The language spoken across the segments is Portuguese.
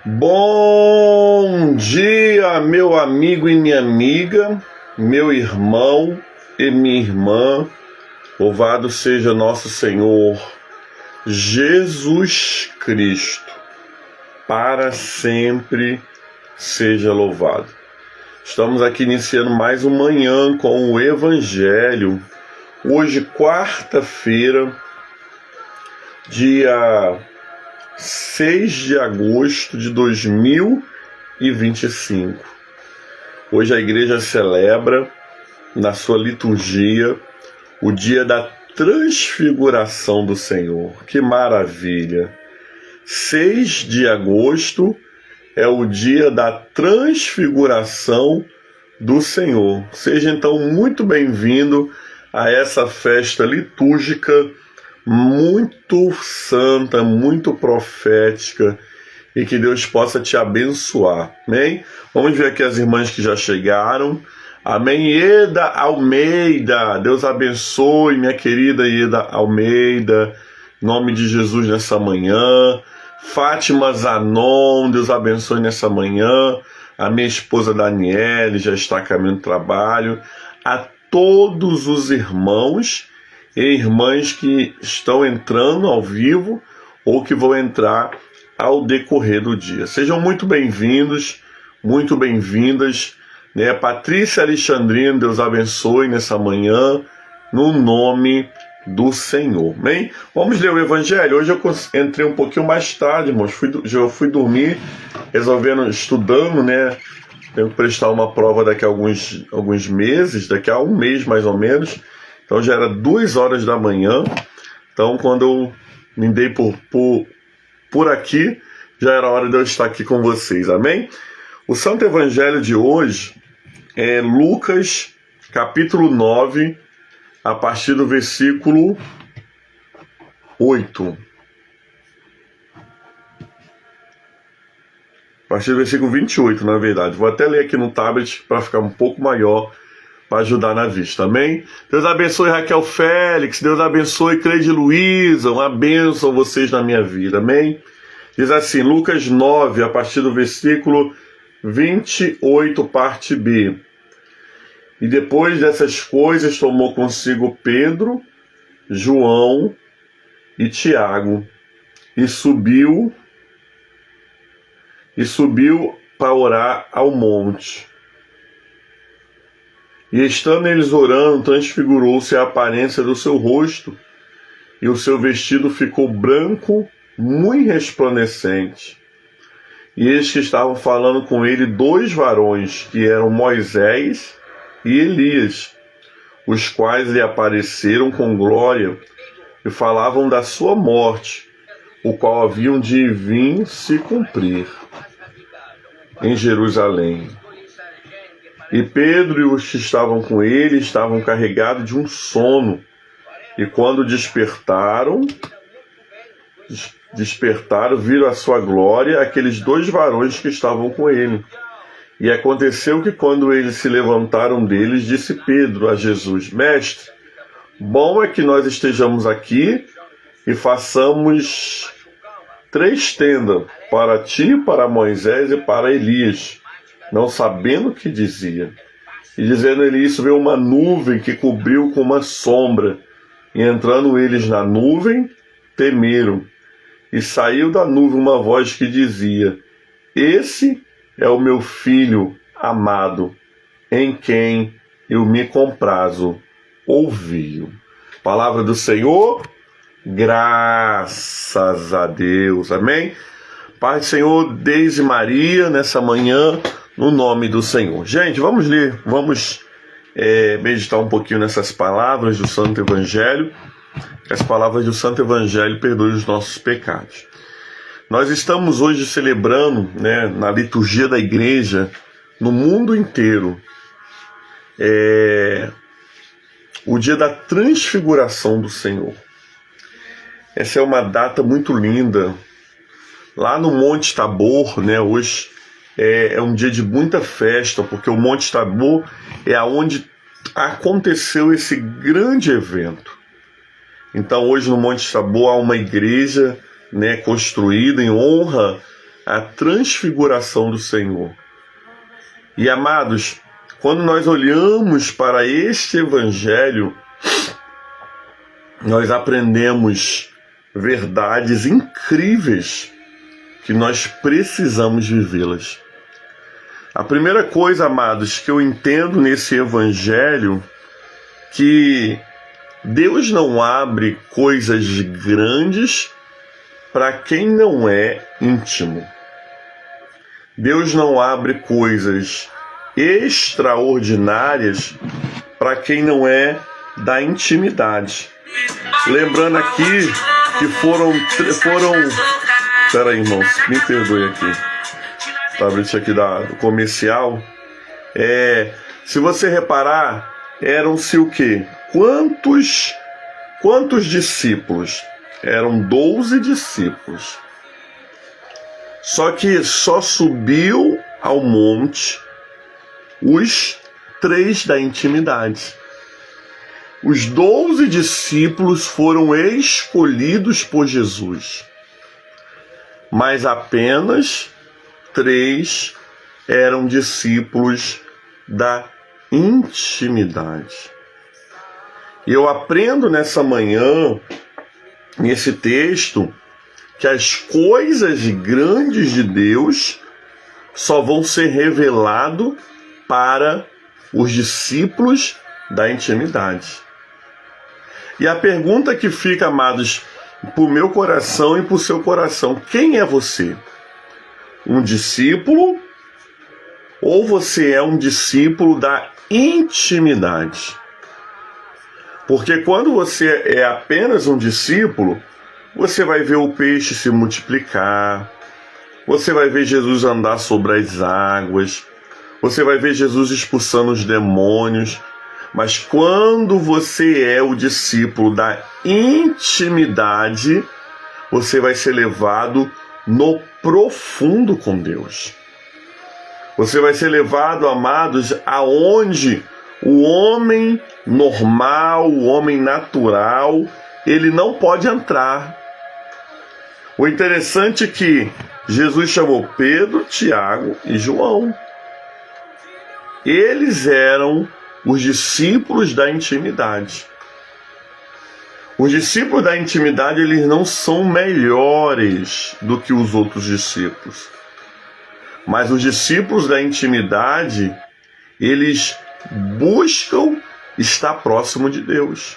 Bom dia, meu amigo e minha amiga, meu irmão e minha irmã. Louvado seja nosso Senhor Jesus Cristo, para sempre seja louvado. Estamos aqui iniciando mais uma manhã com o Evangelho. Hoje, quarta-feira, dia 6 de agosto de 2025. Hoje a igreja celebra, na sua liturgia, o dia da transfiguração do Senhor. Que maravilha! 6 de agosto é o dia da transfiguração do Senhor. Seja então muito bem-vindo a essa festa litúrgica muito santa, muito profética, e que Deus possa te abençoar, amém? Vamos ver aqui as irmãs que já chegaram. Amém. Ieda Almeida, Deus abençoe, minha querida Ieda Almeida, em nome de Jesus nessa manhã. Fátima Zanon, Deus abençoe nessa manhã. A minha esposa Daniele já está a caminho do trabalho. A todos os irmãos e irmãs que estão entrando ao vivo ou que vão entrar ao decorrer do dia. Sejam muito bem-vindos, muito bem-vindas. Patrícia Alexandrina, Deus abençoe nessa manhã, no nome do Senhor. Amém? Vamos ler o Evangelho. Hoje eu entrei um pouquinho mais tarde, irmãos. Eu fui dormir, estudando, Tenho que prestar uma prova daqui a alguns meses, daqui a um mês mais ou menos. Então já era 2 horas da manhã. Então quando eu me dei por aqui, já era hora de eu estar aqui com vocês. Amém? O Santo Evangelho de hoje é Lucas, capítulo 9, a partir do versículo 8. A partir do versículo 28, na verdade. Vou até ler aqui no tablet para ficar um pouco maior, para ajudar na vista, amém? Deus abençoe Raquel Félix, Deus abençoe Cleide Luiza, uma bênção vocês na minha vida, amém? Diz assim, Lucas 9, a partir do versículo 28, parte B. E depois dessas coisas tomou consigo Pedro, João e Tiago, e subiu para orar ao monte. E estando eles orando, transfigurou-se a aparência do seu rosto, e o seu vestido ficou branco, muito resplandecente. E eis que estavam falando com ele 2 varões, que eram Moisés e Elias, os quais lhe apareceram com glória, e falavam da sua morte, o qual haviam de vir se cumprir em Jerusalém. E Pedro e os que estavam com ele estavam carregados de um sono. E quando despertaram, viram a sua glória aqueles 2 varões que estavam com ele. E aconteceu que quando eles se levantaram deles, disse Pedro a Jesus, Mestre, bom é que nós estejamos aqui e façamos 3 tendas, para ti, para Moisés e para Elias, não sabendo o que dizia. E dizendo ele isso, veio uma nuvem que cobriu com uma sombra. E entrando eles na nuvem, temeram. E saiu da nuvem uma voz que dizia, esse é o meu filho amado, em quem eu me comprazo. Ouvi-o. Palavra do Senhor, graças a Deus. Amém? Pai do Senhor, Deise Maria, nessa manhã, no nome do Senhor. Gente, vamos ler, meditar um pouquinho nessas palavras do Santo Evangelho. Que as palavras do Santo Evangelho perdoem os nossos pecados. Nós estamos hoje celebrando, na liturgia da igreja, no mundo inteiro, o dia da transfiguração do Senhor. Essa é uma data muito linda. Lá no Monte Tabor, hoje é um dia de muita festa, porque o Monte Tabor é onde aconteceu esse grande evento. Então hoje no Monte Tabor há uma igreja, construída em honra a transfiguração do Senhor. E amados, quando nós olhamos para este evangelho, nós aprendemos verdades incríveis que nós precisamos vivê-las. A primeira coisa, amados, que eu entendo nesse evangelho, que Deus não abre coisas grandes para quem não é íntimo. Deus não abre coisas extraordinárias para quem não é da intimidade. Lembrando aqui que foram... Espera aí, irmãos, me perdoe aqui. Tablet aqui do comercial. Se você reparar, eram-se o quê? Quantos discípulos? Eram 12 discípulos. Só que só subiu ao monte os 3 da intimidade. Os 12 discípulos foram escolhidos por Jesus, mas apenas 3 eram discípulos da intimidade. E eu aprendo nessa manhã, nesse texto, que as coisas grandes de Deus só vão ser reveladas para os discípulos da intimidade. E a pergunta que fica, amados, para o meu coração e para o seu coração: quem é você? Um discípulo ou você é um discípulo da intimidade? Porque quando você é apenas um discípulo, você vai ver o peixe se multiplicar, você vai ver Jesus andar sobre as águas, você vai ver Jesus expulsando os demônios. Mas quando você é o discípulo da intimidade, você vai ser levado no profundo com Deus. Você vai ser levado, amados, aonde o homem normal, o homem natural, ele não pode entrar. O interessante é que Jesus chamou Pedro, Tiago e João. Eles eram os discípulos da intimidade. Os discípulos da intimidade, eles não são melhores do que os outros discípulos. Mas os discípulos da intimidade, eles buscam estar próximo de Deus.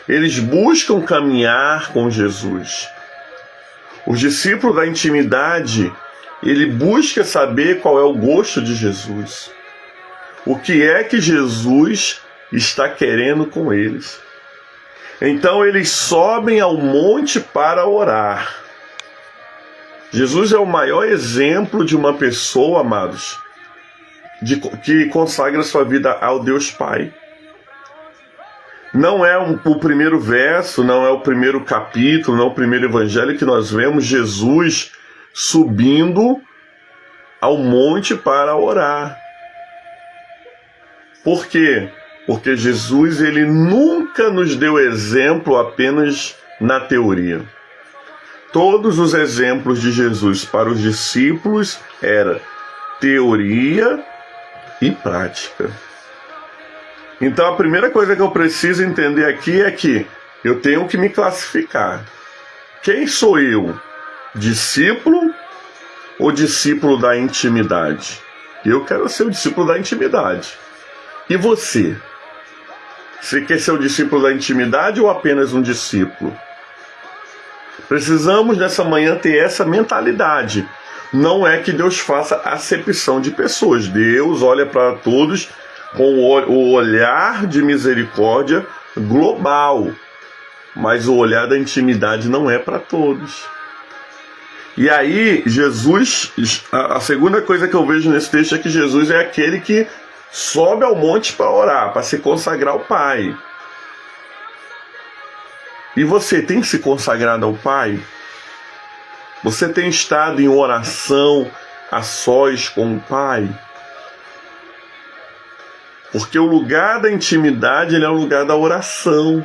Eles buscam caminhar com Jesus. Os discípulos da intimidade, ele busca saber qual é o gosto de Jesus. O que é que Jesus está querendo com eles? Então eles sobem ao monte para orar. Jesus é o maior exemplo de uma pessoa, amados, que consagra sua vida ao Deus Pai. Não é o primeiro verso, não é o primeiro capítulo, não é o primeiro evangelho que nós vemos Jesus subindo ao monte para orar. Por quê? Porque Jesus, ele nunca nos deu exemplo apenas na teoria. Todos os exemplos de Jesus para os discípulos era teoria e prática. Então a primeira coisa que eu preciso entender aqui é que eu tenho que me classificar. Quem sou eu? Discípulo ou discípulo da intimidade? Eu quero ser o discípulo da intimidade. E você? Você quer ser o discípulo da intimidade ou apenas um discípulo? Precisamos nessa manhã ter essa mentalidade. Não é que Deus faça acepção de pessoas. Deus olha para todos com o olhar de misericórdia global. Mas o olhar da intimidade não é para todos. E aí, Jesus, a segunda coisa que eu vejo nesse texto é que Jesus é aquele que sobe ao monte para orar, para se consagrar ao Pai. E você tem se consagrado ao Pai? Você tem estado em oração a sós com o Pai? Porque o lugar da intimidade, ele é o lugar da oração.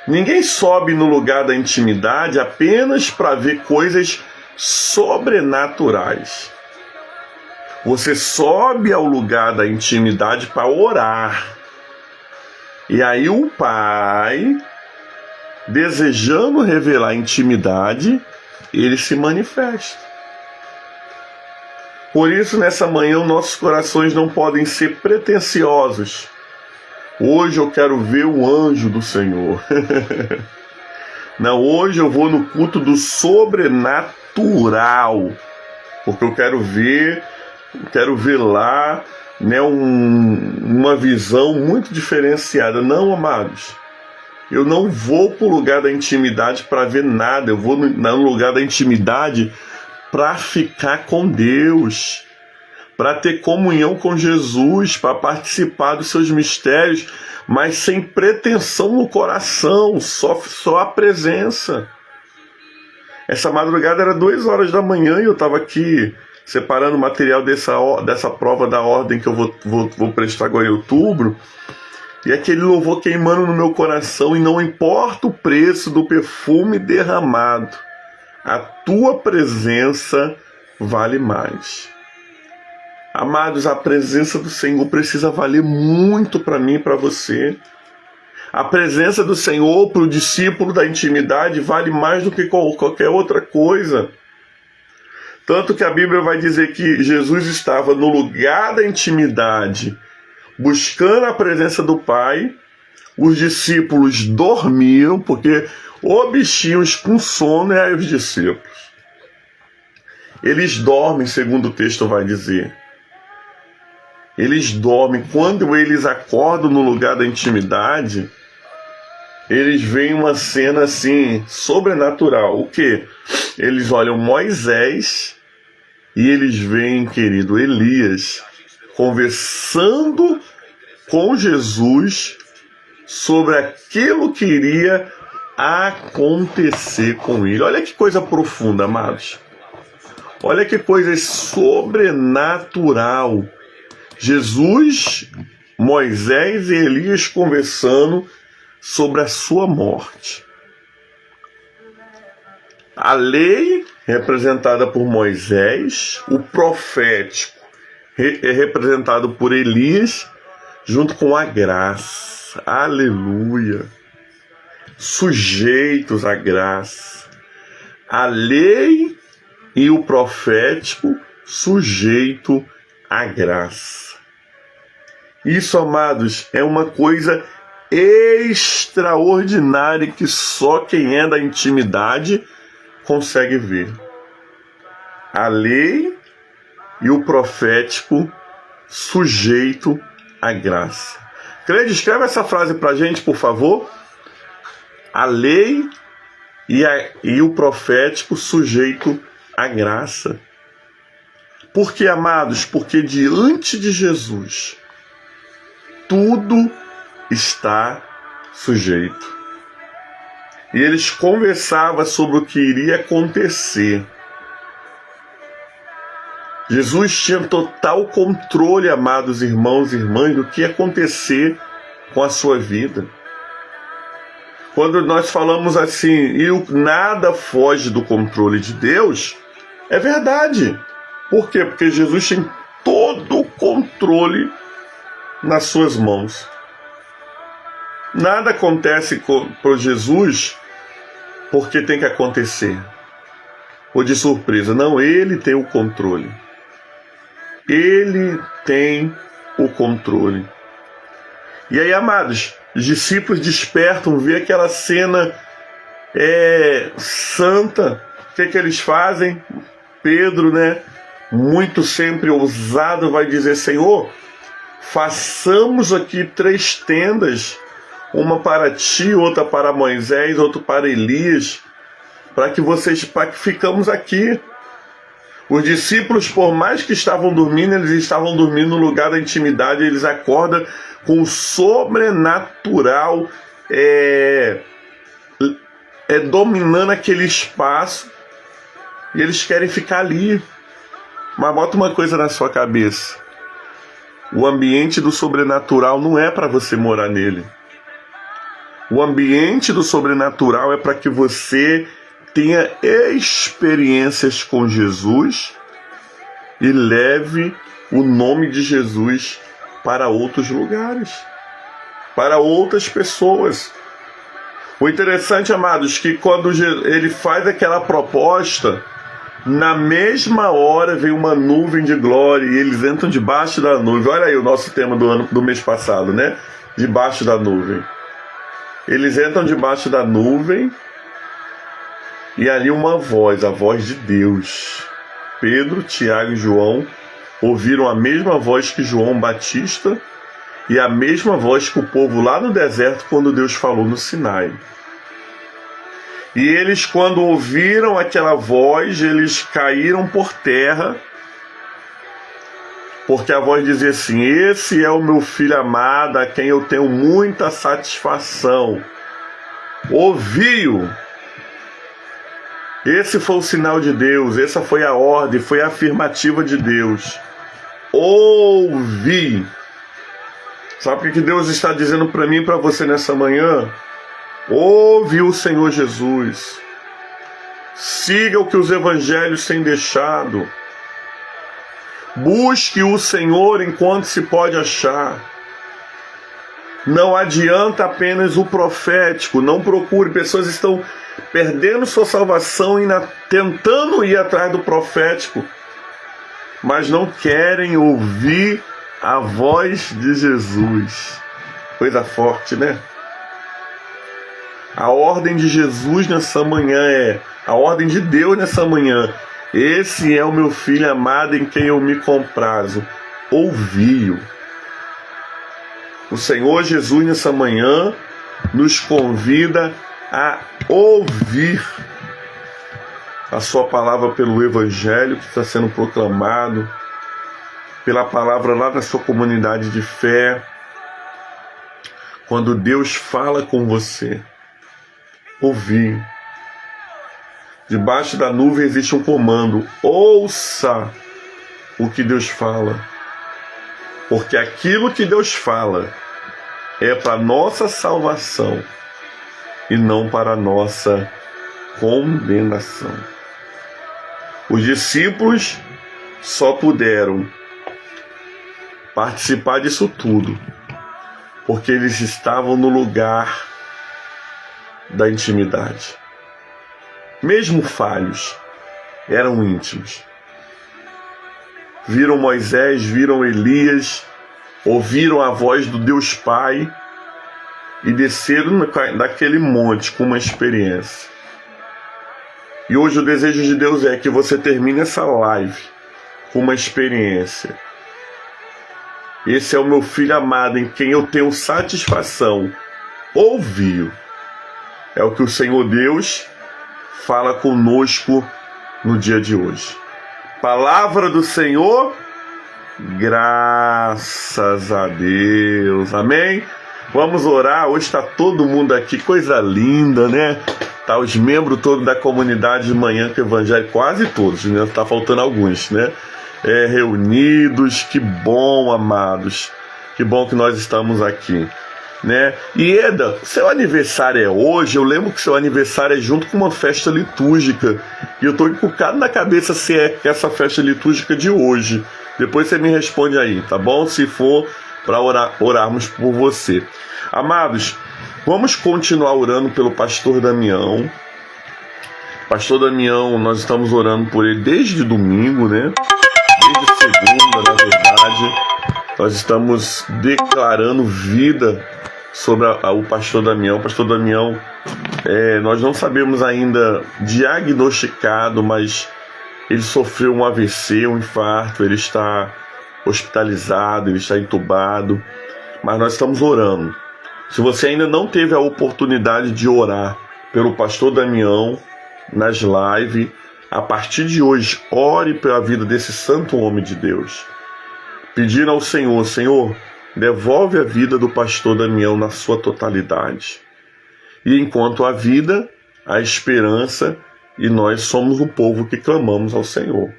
Ninguém sobe no lugar da intimidade apenas para ver coisas sobrenaturais. Você sobe ao lugar da intimidade para orar. E aí o Pai, desejando revelar intimidade, ele se manifesta. Por isso, nessa manhã, nossos corações não podem ser pretensiosos. Hoje eu quero ver o anjo do Senhor. Não, hoje eu vou no culto do sobrenatural, porque eu quero ver lá, né, uma visão muito diferenciada. Não, amados, eu não vou para o lugar da intimidade para ver nada, eu vou no lugar da intimidade para ficar com Deus, para ter comunhão com Jesus, para participar dos seus mistérios, mas sem pretensão no coração, só a presença. Essa madrugada era 2 horas da manhã e eu estava aqui separando material dessa prova da ordem que eu vou prestar agora em outubro, e aquele louvor queimando no meu coração, e não importa o preço do perfume derramado, a tua presença vale mais. Amados, a presença do Senhor precisa valer muito para mim e para você. A presença do Senhor para o discípulo da intimidade vale mais do que qualquer outra coisa. Tanto que a Bíblia vai dizer que Jesus estava no lugar da intimidade, buscando a presença do Pai. Os discípulos dormiam, porque os bichinhos com sono é os discípulos. Eles dormem, segundo o texto vai dizer. Eles dormem. Quando eles acordam no lugar da intimidade, eles veem uma cena assim, sobrenatural. O quê? Eles olham Moisés e eles veem, querido, Elias conversando com Jesus sobre aquilo que iria acontecer com ele. Olha que coisa profunda, amados. Olha que coisa sobrenatural. Jesus, Moisés e Elias conversando sobre a sua morte. A lei, representada por Moisés, o profético, representado por Elias, junto com a graça. Aleluia! Sujeitos à graça. A lei e o profético sujeito à graça. Isso, amados, é uma coisa extraordinária que só quem é da intimidade consegue ver. A lei e o profético sujeito à graça. Cleide, escreve essa frase pra gente, por favor. A lei e o profético sujeito à graça. Por que, amados? Porque diante de Jesus tudo está sujeito. E eles conversavam sobre o que iria acontecer. Jesus tinha total controle, amados irmãos e irmãs, do que ia acontecer com a sua vida. Quando nós falamos assim, e nada foge do controle de Deus, é verdade. Por quê? Porque Jesus tem todo o controle nas suas mãos. Nada acontece por Jesus porque tem que acontecer, ou de surpresa. Não, ele tem o controle. Ele tem o controle. E aí, amados, os discípulos despertam, vê aquela cena santa. O que eles fazem? Pedro, né, muito sempre ousado, vai dizer: Senhor, façamos aqui 3 tendas, uma para ti, outra para Moisés, outra para Elias, para que ficamos aqui. Os discípulos, por mais que estavam dormindo, eles estavam dormindo no lugar da intimidade. Eles acordam com o sobrenatural dominando aquele espaço, e eles querem ficar ali. Mas bota uma coisa na sua cabeça: o ambiente do sobrenatural não é para você morar nele. O ambiente do sobrenatural é para que você tenha experiências com Jesus e leve o nome de Jesus para outros lugares, para outras pessoas. O interessante, amados, que quando ele faz aquela proposta, na mesma hora vem uma nuvem de glória e eles entram debaixo da nuvem. Olha aí o nosso tema do mês passado, né? Debaixo da nuvem. Eles entram debaixo da nuvem e ali uma voz, a voz de Deus. Pedro, Tiago e João ouviram a mesma voz que João Batista e a mesma voz que o povo lá no deserto quando Deus falou no Sinai. E eles, quando ouviram aquela voz, eles caíram por terra, porque a voz dizia assim: esse é o meu filho amado, a quem eu tenho muita satisfação. Ouvi-o. Esse foi o sinal de Deus, essa foi a ordem, foi a afirmativa de Deus. Ouvi. Sabe o que Deus está dizendo para mim e para você nessa manhã? Ouve o Senhor Jesus. Siga o que os evangelhos têm deixado. Busque o Senhor enquanto se pode achar. Não adianta apenas o profético. Não procure. Pessoas estão perdendo sua salvação e tentando ir atrás do profético, mas não querem ouvir a voz de Jesus. Coisa forte, né? A ordem de Jesus nessa manhã a ordem de Deus nessa manhã. Esse é o meu filho amado em quem eu me comprazo. Ouvi-o. O Senhor Jesus nessa manhã nos convida a ouvir a sua palavra pelo Evangelho que está sendo proclamado, pela palavra lá na sua comunidade de fé. Quando Deus fala com você, ouvir. Debaixo da nuvem existe um comando: ouça o que Deus fala, porque aquilo que Deus fala é para nossa salvação e não para nossa condenação. Os discípulos só puderam participar disso tudo porque eles estavam no lugar da intimidade. Mesmo falhos, eram íntimos. Viram Moisés, viram Elias, ouviram a voz do Deus Pai e desceram daquele monte com uma experiência. E hoje o desejo de Deus é que você termine essa live com uma experiência. Esse é o meu filho amado em quem eu tenho satisfação. Ouvi-o. É o que o Senhor Deus fala conosco no dia de hoje. Palavra do Senhor, graças a Deus. Amém? Vamos orar. Hoje está todo mundo aqui, coisa linda, né? Tá os membros todos da comunidade de Manhã com o Evangelho, quase todos, né? Tá faltando alguns, né? Reunidos. Que bom, amados. Que bom que nós estamos aqui, né? E Eda, seu aniversário é hoje? Eu lembro que seu aniversário é junto com uma festa litúrgica e eu tô encucado na cabeça se é essa festa litúrgica de hoje. Depois você me responde aí, tá bom? Se for para orarmos por você. Amados, vamos continuar orando pelo pastor Damião. Pastor Damião, nós estamos orando por ele desde domingo, né? Desde segunda, na verdade. Nós estamos declarando vida sobre o pastor Damião. O pastor Damião, nós não sabemos ainda diagnosticado, mas ele sofreu um AVC, um infarto, ele está hospitalizado, ele está entubado, mas nós estamos orando. Se você ainda não teve a oportunidade de orar pelo pastor Damião nas lives, a partir de hoje, ore pela vida desse santo homem de Deus, pedindo ao Senhor: Senhor, devolve a vida do pastor Damião na sua totalidade. E enquanto há vida, há esperança, e nós somos o povo que clamamos ao Senhor.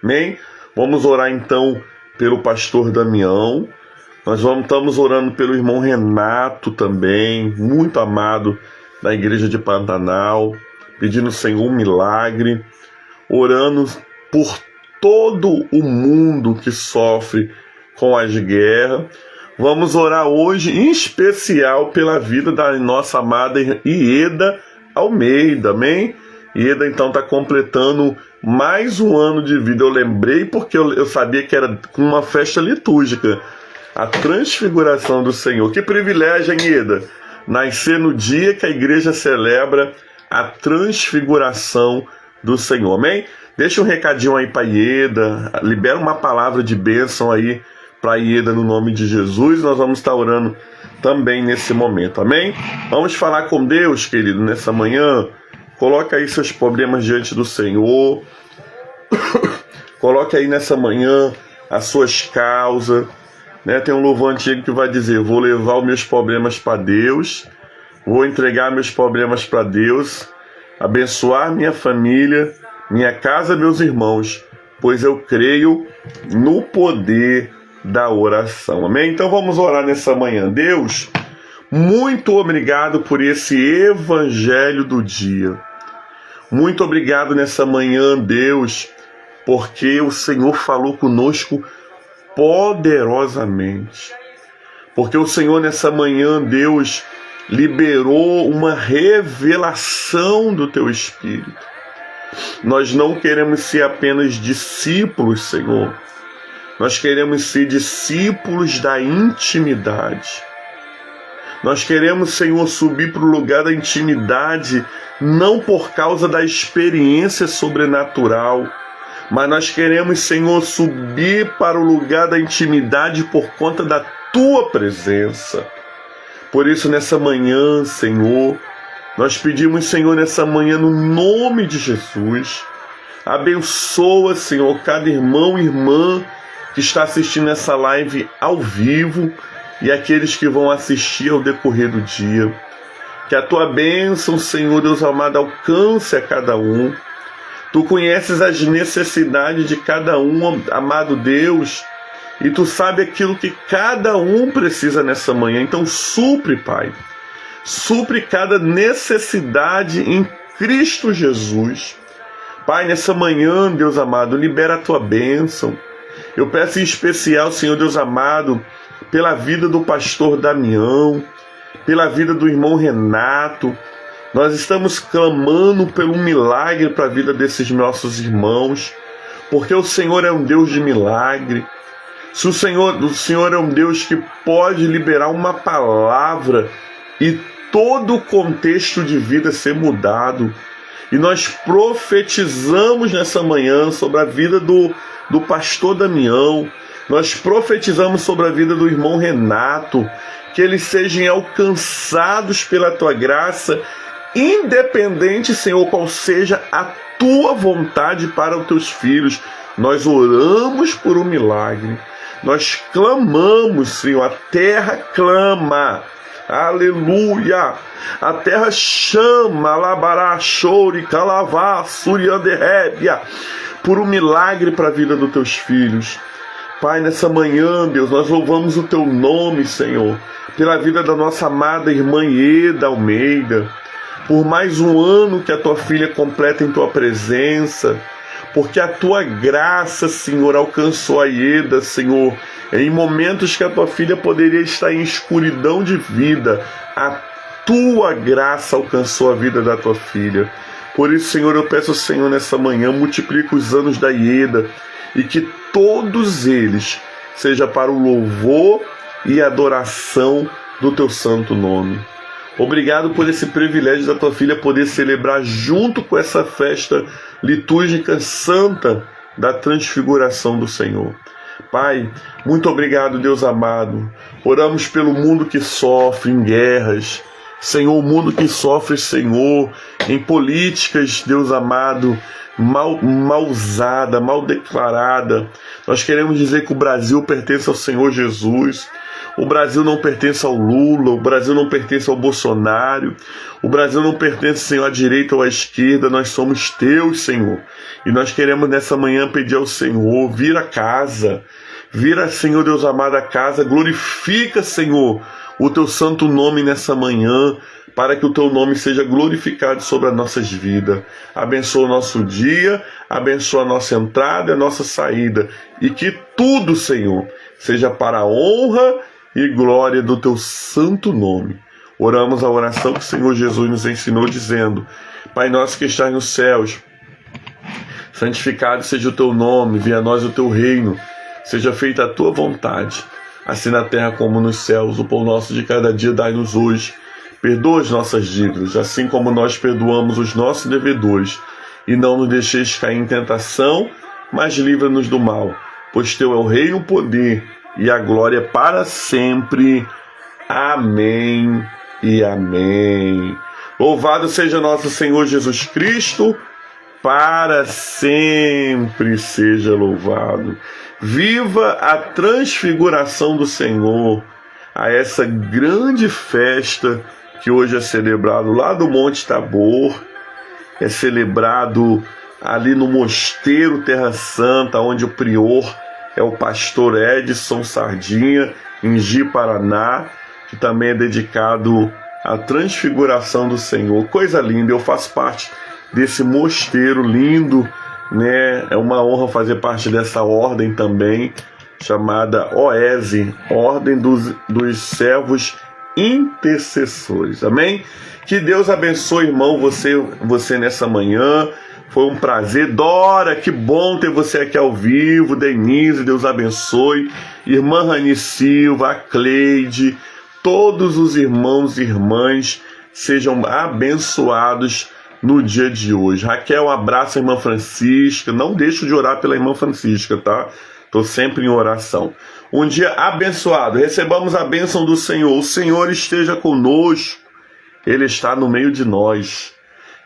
Amém? Vamos orar então pelo pastor Damião. Nós estamos orando pelo irmão Renato também, muito amado da igreja de Pantanal. pedindo, Senhor, um milagre, orando por todo o mundo que sofre com as guerras. Vamos orar hoje, em especial, pela vida da nossa amada Ieda Almeida, amém? Ieda, então, está completando mais um ano de vida. Eu lembrei porque eu sabia que era com uma festa litúrgica, a transfiguração do Senhor. Que privilégio, hein, Ieda? Nascer no dia que a igreja celebra a transfiguração do Senhor, amém? Deixa um recadinho aí para Ieda, libera uma palavra de bênção aí para Ieda no nome de Jesus. Nós vamos estar orando também nesse momento, amém? Vamos falar com Deus, querido, nessa manhã. Coloca aí seus problemas diante do Senhor. Coloca aí nessa manhã as suas causas, né? Tem um louvor antigo que vai dizer: vou levar os meus problemas para Deus, vou entregar meus problemas para Deus, abençoar minha família, minha casa, meus irmãos, pois eu creio no poder da oração, amém? Então vamos orar nessa manhã. Deus, muito obrigado por esse evangelho do dia. Muito obrigado nessa manhã, Deus, porque o Senhor falou conosco poderosamente. Porque o Senhor nessa manhã, Deus, liberou uma revelação do Teu Espírito. Nós não queremos ser apenas discípulos, Senhor. Nós queremos ser discípulos da intimidade. Nós queremos, Senhor, subir para o lugar da intimidade, não por causa da experiência sobrenatural, mas nós queremos, Senhor, subir para o lugar da intimidade por conta da Tua presença. Por isso, nessa manhã, Senhor, nós pedimos, Senhor, nessa manhã, no nome de Jesus, abençoa, Senhor, cada irmão e irmã que está assistindo essa live ao vivo e aqueles que vão assistir ao decorrer do dia. Que a Tua bênção, Senhor Deus amado, alcance a cada um. Tu conheces as necessidades de cada um, amado Deus, e Tu sabe aquilo que cada um precisa nessa manhã. Então supre, Pai, supre cada necessidade em Cristo Jesus. Pai, nessa manhã, Deus amado, libera a Tua bênção. Eu peço em especial, Senhor Deus amado, pela vida do pastor Damião, pela vida do irmão Renato. Nós estamos clamando pelo milagre para a vida desses nossos irmãos, porque o Senhor é um Deus de milagre. Se o Senhor é um Deus que pode liberar uma palavra e todo o contexto de vida ser mudado. E nós profetizamos nessa manhã sobre a vida do pastor Damião. Nós profetizamos sobre a vida do irmão Renato, que eles sejam alcançados pela Tua graça, independente, Senhor, qual seja a Tua vontade para os Teus filhos. Nós oramos por um milagre. Nós clamamos, Senhor, a terra clama. Aleluia! A terra chama, alabará, chore, calavá, surianderrébia, por um milagre para a vida dos Teus filhos. Pai, nessa manhã, Deus, nós louvamos o Teu nome, Senhor, pela vida da nossa amada irmã Ieda Almeida, por mais um ano que a Tua filha completa em Tua presença, porque a Tua graça, Senhor, alcançou a Ieda, Senhor, em momentos que a Tua filha poderia estar em escuridão de vida. A Tua graça alcançou a vida da Tua filha. Por isso, Senhor, eu peço ao Senhor nessa manhã, multiplica os anos da Ieda e que todos eles sejam para o louvor e adoração do Teu santo nome. Obrigado por esse privilégio da Tua filha poder celebrar junto com essa festa litúrgica santa da transfiguração do Senhor. Pai, muito obrigado, Deus amado. Oramos pelo mundo que sofre em guerras. Senhor, o mundo que sofre, Senhor, em políticas, Deus amado, mal usada, mal declarada. Nós queremos dizer que o Brasil pertence ao Senhor Jesus. O Brasil não pertence ao Lula, o Brasil não pertence ao Bolsonaro, o Brasil não pertence, Senhor, à direita ou à esquerda, nós somos teus, Senhor. E nós queremos nessa manhã pedir ao Senhor, vira a casa, vira, Senhor Deus amado, a casa, glorifica, Senhor, o teu santo nome nessa manhã, para que o teu nome seja glorificado sobre as nossas vidas. Abençoa o nosso dia, abençoa a nossa entrada e a nossa saída, e que tudo, Senhor, seja para a honra e glória do teu santo nome. Oramos a oração que o Senhor Jesus nos ensinou, dizendo: Pai nosso que estás nos céus, santificado seja o teu nome, venha a nós o teu reino, seja feita a tua vontade, assim na terra como nos céus. O pão nosso de cada dia dai-nos hoje. Perdoa as nossas dívidas, assim como nós perdoamos os nossos devedores. E não nos deixeis cair em tentação, mas livra-nos do mal. Pois teu é o reino, o poder e a glória para sempre. Amém e amém. Louvado seja nosso Senhor Jesus Cristo, para sempre seja louvado. Viva a transfiguração do Senhor, a essa grande festa que hoje é celebrado lá do Monte Tabor, é celebrado ali no Mosteiro Terra Santa, onde o prior é o pastor Edson Sardinha, em Ji, Paraná, que também é dedicado à transfiguração do Senhor. Coisa linda, eu faço parte desse mosteiro lindo, né? É uma honra fazer parte dessa ordem também, chamada OESE, Ordem dos Servos Intercessores. Amém? Que Deus abençoe, irmão, você nessa manhã. Foi um prazer. Dora, que bom ter você aqui ao vivo. Denise, Deus abençoe. Irmã Rani Silva, a Cleide, todos os irmãos e irmãs sejam abençoados no dia de hoje. Raquel, um abraço à irmã Francisca. Não deixo de orar pela irmã Francisca, tá? Estou sempre em oração. Um dia abençoado. Recebamos a bênção do Senhor. O Senhor esteja conosco. Ele está no meio de nós.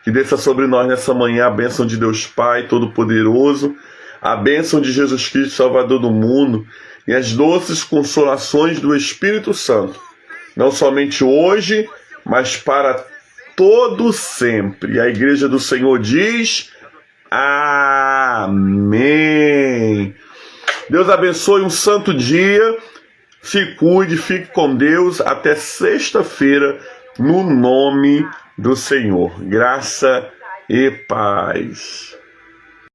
Que desça sobre nós nessa manhã a bênção de Deus Pai Todo-Poderoso, a bênção de Jesus Cristo, Salvador do mundo, e as doces consolações do Espírito Santo, não somente hoje, mas para todo sempre. E a igreja do Senhor diz: Amém. Deus abençoe, um santo dia. Se cuide, fique com Deus. Até sexta-feira, no nome do Senhor. Graça e paz.